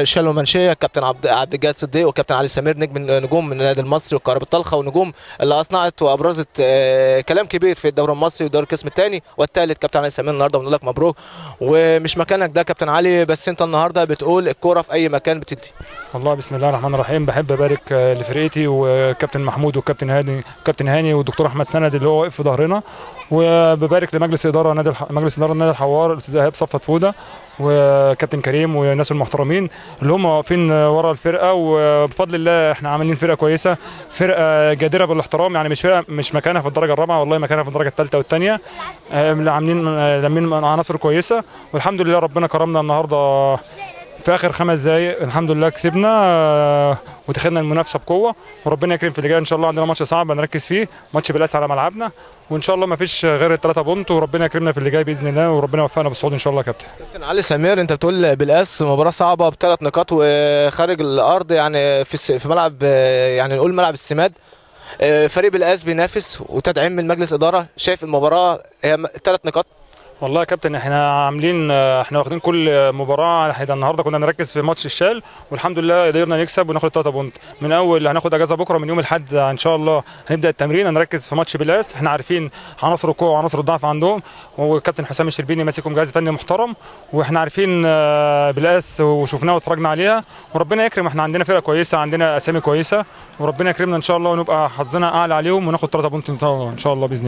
شالوا منشيه كابتن عبد الجاد صديق وكابتن علي سمير نجوم من النادي المصري وكهرباء الطلخه، ونجوم اللي اصنعت وابرزت كلام كبير في الدوري المصري ودوري القسم الثاني والثالث. كابتن علي سمير النهارده بنقول لك مبروك، ومش مكانك ده كابتن علي، بس انت النهارده بتقول الكوره في اي مكان بتدي. والله بسم الله الرحمن الرحيم، بحب ابارك لفرقتي وكابتن محمود وكابتن هاني والدكتور احمد سند اللي هو واقف في ظهرنا، وببارك لمجلس اداره مجلس اداره نادي الحوار، الاستاذ ايهاب صفت فوده وكابتن كريم والناس المحترمين اللي هم واقفين ورا الفرقه. وبفضل الله احنا عاملين فرقه كويسه، فرقه جادره بالاحترام، يعني مش فرقه مش مكانها في الدرجه الرابعه، والله مكانها في الدرجه الثالثه والثانيه. عاملين عناصر كويسه، والحمد لله ربنا كرمنا النهارده في اخر 5 دقايق الحمد لله كسبنا ودخلنا المنافسه بقوه، وربنا يكرم في اللي جاي ان شاء الله. عندنا ماتش صعب هنركز فيه، ماتش بالاس على ملعبنا، وان شاء الله ما فيش غير ال3 بونت، وربنا يكرمنا في اللي جاي باذن الله، وربنا يوفقنا بالصعود ان شاء الله. كابتن علي سمير، انت بتقول بالاس مباراه صعبه ب3 نقاط وخارج الارض، يعني في ملعب، يعني نقول ملعب السماد. فريق بالاس بينافس وتدعيم من مجلس اداره، شايف المباراه هي 3 نقاط؟ والله يا كابتن احنا واخدين كل مباراه. احنا النهارده كنا نركز في ماتش الشال، والحمد لله قدرنا نكسب وناخد 3 بونت. من اول هناخد اجازه بكره من يوم الاحد ان شاء الله هنبدا التمرين، هنركز في ماتش بلاس. احنا عارفين عناصر القوه وعناصر الضعف عندهم، وكابتن حسام الشربيني ماسكهم جهاز فني محترم، واحنا عارفين بلاس وشفناها واتفرجنا عليها، وربنا يكرم. احنا عندنا فرقه كويسه، عندنا اسامي كويسه، وربنا يكرمنا ان شاء الله ونبقى حظنا اعلى عليهم وناخد 3 بونت ان شاء الله باذن الله.